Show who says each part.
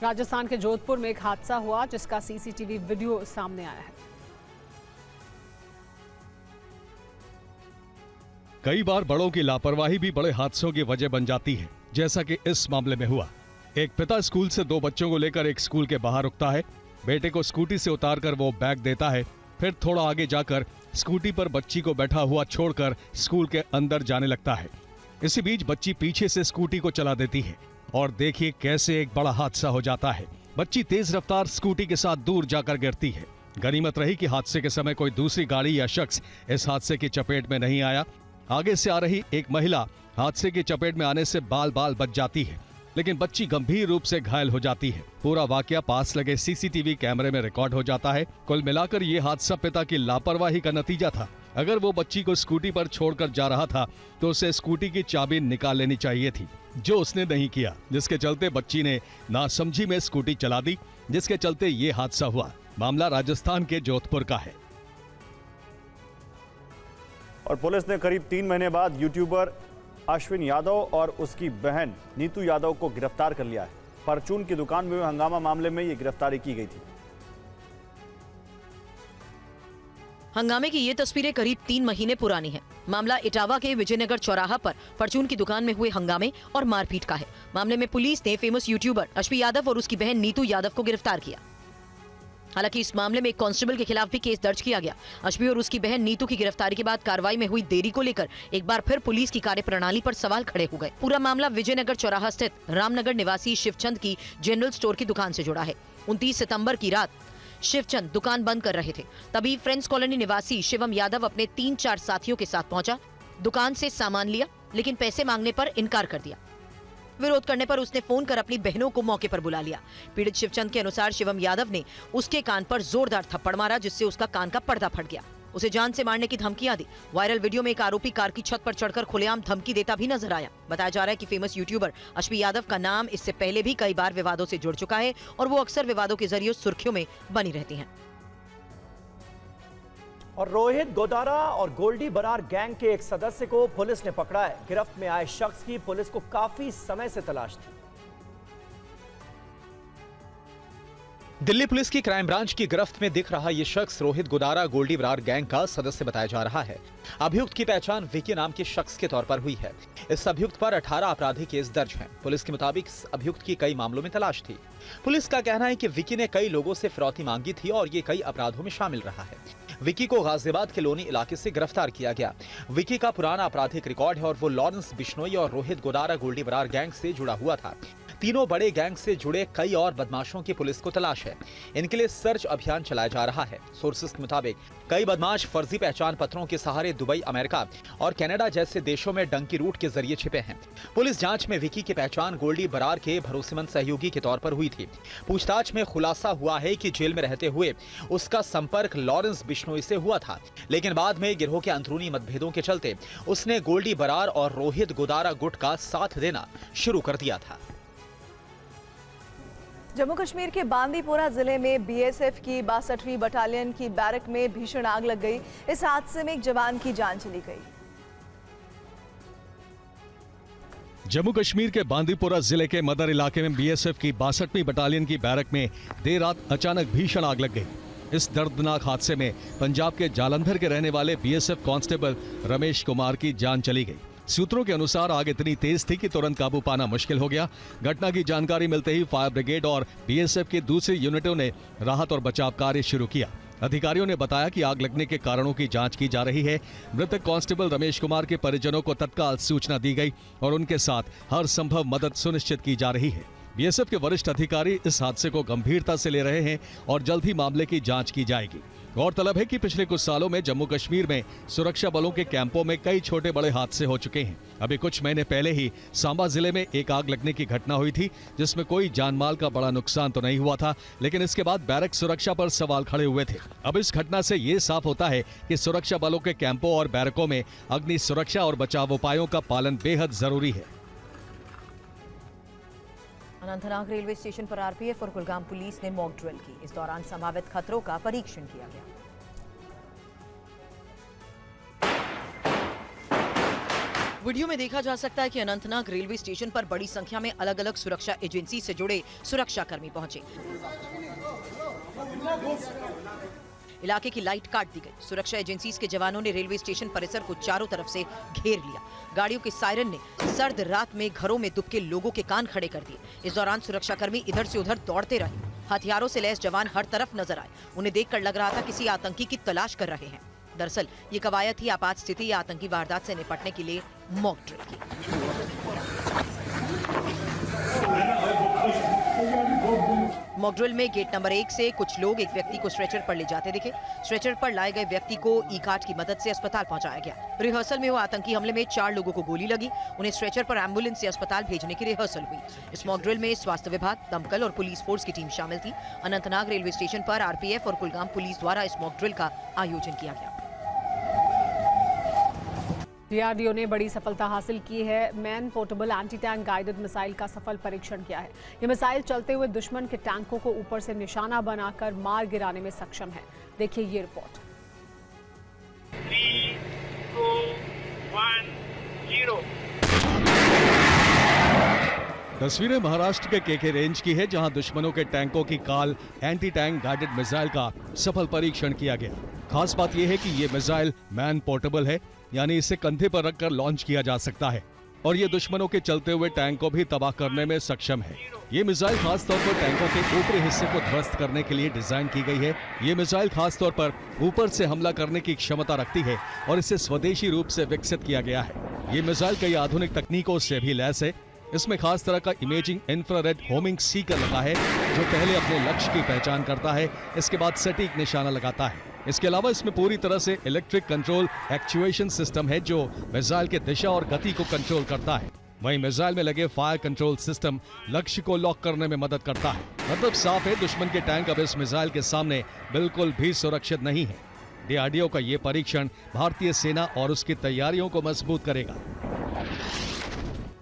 Speaker 1: राजस्थान के जोधपुर में एक हादसा हुआ जिसका सीसीटीवी वीडियो सामने आया है।
Speaker 2: कई बार बड़ों की लापरवाही भी बड़े हादसों की वजह बन जाती है, जैसा कि इस मामले में हुआ। एक पिता स्कूल से 2 बच्चों को लेकर एक स्कूल के बाहर रुकता है। बेटे को स्कूटी से उतारकर वो बैग देता है, फिर थोड़ा आगे जाकर स्कूटी पर बच्ची को बैठा हुआ छोड़कर स्कूल के अंदर जाने लगता है। इसी बीच बच्ची पीछे से स्कूटी को चला देती है और देखिए कैसे एक बड़ा हादसा हो जाता है। बच्ची तेज रफ्तार स्कूटी के साथ दूर जाकर गिरती है। गनीमत रही कि हादसे के समय कोई दूसरी गाड़ी या शख्स इस हादसे की चपेट में नहीं आया। आगे से आ रही एक महिला हादसे की चपेट में आने से बाल बाल बच जाती है, लेकिन बच्ची गंभीर रूप से घायल हो जाती है। पूरा वाकया पास लगे सीसीटीवी कैमरे में रिकॉर्ड हो जाता है। कुल मिलाकर ये हादसा पिता की लापरवाही का नतीजा था। अगर वो बच्ची को स्कूटी पर छोड़कर जा रहा था तो उसे स्कूटी की चाबी निकाल लेनी चाहिए थी, जो उसने नहीं किया, जिसके चलते बच्ची ने नासमझी में स्कूटी चला दी, जिसके चलते ये हादसा हुआ। मामला राजस्थान के जोधपुर का है।
Speaker 3: और पुलिस ने करीब 3 महीने बाद यूट्यूबर अश्विन यादव और उसकी बहन नीतू यादव को गिरफ्तार कर लिया है। परचून की दुकान में हुए हंगामा मामले में ये गिरफ्तारी की गई थी।
Speaker 4: हंगामे की ये तस्वीरें करीब 3 महीने पुरानी हैं। मामला इटावा के विजयनगर चौराहा पर परचून की दुकान में हुए हंगामे और मारपीट का है। मामले में पुलिस ने फेमस यूट्यूबर अश्विन यादव और उसकी बहन नीतू यादव को गिरफ्तार किया। हालांकि इस मामले में एक कांस्टेबल के खिलाफ भी केस दर्ज किया गया। अश्विन और उसकी बहन नीतू की गिरफ्तारी के बाद कार्रवाई में हुई देरी को लेकर एक बार फिर पुलिस की कार्यप्रणाली पर सवाल खड़े हो गए। पूरा मामला विजयनगर चौराहा स्थित रामनगर निवासी शिवचंद की जनरल स्टोर की दुकान से जुड़ा है। 29 सितंबर की रात शिवचंद दुकान बंद कर रहे थे, तभी फ्रेंड्स कॉलोनी निवासी शिवम यादव अपने 3-4 साथियों के साथ पहुंचा। दुकान से सामान लिया, लेकिन पैसे मांगने पर इनकार कर दिया। विरोध करने पर उसने फोन कर अपनी बहनों को मौके पर बुला लिया। पीड़ित शिवचंद के अनुसार शिवम यादव ने उसके कान पर जोरदार थप्पड़ मारा, जिससे उसका कान का पर्दा फट गया। उसे जान से मारने की धमकियां दी। वायरल वीडियो में एक आरोपी कार की छत पर चढ़कर खुलेआम धमकी देता भी नजर आया। बताया जा रहा है कि फेमस यूट्यूबर अश्विन यादव का नाम इससे पहले भी कई बार विवादों से जुड़ चुका है और वो अक्सर विवादों के जरिए सुर्खियों में बनी रहती हैं।
Speaker 5: और रोहित गोदारा और गोल्डी बरार गैंग के एक सदस्य को पुलिस ने पकड़ा है। गिरफ्त में आए शख्स की पुलिस को काफी समय से तलाश थी।
Speaker 6: दिल्ली पुलिस की क्राइम ब्रांच की गिरफ्त में दिख रहा यह शख्स रोहित गोदारा गोल्डी बरार गैंग का सदस्य बताया जा रहा है। अभियुक्त की पहचान विकी नाम के शख्स के तौर पर हुई है। इस अभियुक्त पर 18 आपराधिक केस दर्ज हैं। पुलिस के मुताबिक इस अभियुक्त की कई मामलों में तलाश थी। पुलिस का कहना है कि विकी ने कई लोगों से फिरौती मांगी थी और ये कई अपराधों में शामिल रहा है। विकी को गाजियाबाद के लोनी इलाके से गिरफ्तार किया गया। विकी का पुराना आपराधिक रिकॉर्ड है और वो लॉरेंस बिश्नोई और रोहित गोदारा गोल्डी बरार गैंग से जुड़ा हुआ था। तीनों बड़े गैंग से जुड़े कई और बदमाशों की पुलिस को तलाश है। इनके लिए सर्च अभियान चलाया जा रहा है। सोर्सेस के मुताबिक कई बदमाश फर्जी पहचान पत्रों के सहारे दुबई, अमेरिका और कनाडा जैसे देशों में डंकी रूट के जरिए छिपे हैं। पुलिस जांच में विकी की पहचान गोल्डी बरार के भरोसेमंद सहयोगी के तौर पर हुई थी। पूछताछ में खुलासा हुआ है कि जेल में रहते हुए उसका संपर्क लॉरेंस बिश्नोई से हुआ था, लेकिन बाद में गिरोह के अंदरूनी मतभेदों के चलते उसने गोल्डी बरार और रोहित गोदारा गुट का साथ देना शुरू कर दिया था।
Speaker 7: जम्मू कश्मीर के बांदीपोरा जिले में बीएसएफ की 62वीं बटालियन की बैरक में भीषण आग लग गई। इस हादसे में एक जवान की जान चली गई।
Speaker 2: जम्मू कश्मीर के बांदीपोरा जिले के मदर इलाके में बीएसएफ की 62वीं बटालियन की बैरक में देर रात अचानक भीषण आग लग गई। इस दर्दनाक हादसे में पंजाब के जालंधर के रहने वाले बीएसएफ कांस्टेबल रमेश कुमार की जान चली गई। सूत्रों के अनुसार आग इतनी तेज थी कि तुरंत काबू पाना मुश्किल हो गया। घटना की जानकारी मिलते ही फायर ब्रिगेड और बीएसएफ की दूसरी यूनिटों ने राहत और बचाव कार्य शुरू किया। अधिकारियों ने बताया कि आग लगने के कारणों की जांच की जा रही है। मृतक कांस्टेबल रमेश कुमार के परिजनों को तत्काल सूचना दी गई और उनके साथ हर संभव मदद सुनिश्चित की जा रही है। बीएसएफ के वरिष्ठ अधिकारी इस हादसे को गंभीरता से ले रहे हैं और जल्द ही मामले की जांच की जाएगी। गौरतलब है कि पिछले कुछ सालों में जम्मू कश्मीर में सुरक्षा बलों के कैंपों में कई छोटे बड़े हादसे हो चुके हैं। अभी कुछ महीने पहले ही सांबा जिले में एक आग लगने की घटना हुई थी, जिसमें कोई जानमाल का बड़ा नुकसान तो नहीं हुआ था, लेकिन इसके बाद बैरक सुरक्षा पर सवाल खड़े हुए थे। अब इस घटना से ये साफ होता है कि सुरक्षा बलों के कैंपों और बैरकों में अग्नि सुरक्षा और बचाव उपायों का पालन बेहद जरूरी है।
Speaker 4: अनंतनाग रेलवे स्टेशन पर आरपीएफ और कुलगाम पुलिस ने मॉक ड्रिल की। इस दौरान संभावित खतरों का परीक्षण किया गया। वीडियो में देखा जा सकता है कि अनंतनाग रेलवे स्टेशन पर बड़ी संख्या में अलग अलग सुरक्षा एजेंसी से जुड़े सुरक्षा कर्मी पहुंचे। इलाके की लाइट काट दी गई। सुरक्षा एजेंसीज के जवानों ने रेलवे स्टेशन परिसर को चारों तरफ से घेर लिया। गाड़ियों के सायरन ने सर्द रात में घरों में दुबके लोगों के कान खड़े कर दिए। इस दौरान सुरक्षाकर्मी इधर से उधर दौड़ते रहे। हथियारों से लैस जवान हर तरफ नजर आए। उन्हें देखकर लग रहा था किसी आतंकी की तलाश कर रहे हैं। दरअसल ये कवायद थी आपात स्थिति या आतंकी वारदात से निपटने के लिए मॉक ड्रिल की। मॉक ड्रिल में गेट नंबर 1 से कुछ लोग एक व्यक्ति को स्ट्रेचर पर ले जाते दिखे। स्ट्रेचर पर लाए गए व्यक्ति को ई कार्ट की मदद से अस्पताल पहुंचाया गया। रिहर्सल में हुए आतंकी हमले में 4 लोगों को गोली लगी। उन्हें स्ट्रेचर पर एम्बुलेंस से अस्पताल भेजने की रिहर्सल हुई। इस मॉक ड्रिल में स्वास्थ्य विभाग, दमकल और पुलिस फोर्स की टीम शामिल थी। अनंतनाग रेलवे स्टेशन पर आरपीएफ और कुलगाम पुलिस द्वारा इस मॉक ड्रिल का आयोजन किया गया।
Speaker 1: डीआरडीओ ने बड़ी सफलता हासिल की है। Man portable anti tank guided missile का सफल परीक्षण किया है। ये मिसाइल चलते हुए दुश्मन के टैंकों को ऊपर से निशाना बनाकर मार गिराने में सक्षम है। देखिए ये रिपोर्ट।
Speaker 8: 3, 2, 1, 0।
Speaker 2: तस्वीरें महाराष्ट्र के केके रेंज की है, जहां दुश्मनों के टैंकों की काल एंटी टैंक गाइडेड मिसाइल का सफल परीक्षण किया गया। खास बात यह है कि ये मिसाइल मैन पोर्टेबल है, यानी इसे कंधे पर रखकर लॉन्च किया जा सकता है और ये दुश्मनों के चलते हुए टैंक को भी तबाह करने में सक्षम है। ये मिसाइल खास तौर पर टैंकों के ऊपरी हिस्से को ध्वस्त करने के लिए डिजाइन की गई है। ये मिसाइल खास तौर पर ऊपर से हमला करने की क्षमता रखती है और इसे स्वदेशी रूप से विकसित किया गया है। ये मिसाइल कई आधुनिक तकनीकों से भी लैस है। इसमें खास तरह का इमेजिंग इंफ्रारेड होमिंग सीकर लगा है, जो पहले अपने लक्ष्य की पहचान करता है, इसके बाद सटीक निशाना लगाता है। इसके अलावा इसमें पूरी तरह से इलेक्ट्रिक कंट्रोल एक्चुएशन सिस्टम है, जो मिसाइल के दिशा और गति को कंट्रोल करता है। वहीं मिसाइल में लगे फायर कंट्रोल सिस्टम लक्ष्य को लॉक करने में मदद करता है। मतलब साफ है, दुश्मन के टैंक अब इस मिसाइल के सामने बिल्कुल भी सुरक्षित नहीं है। डीआरडीओ का ये परीक्षण भारतीय सेना और उसकी तैयारियों को मजबूत करेगा।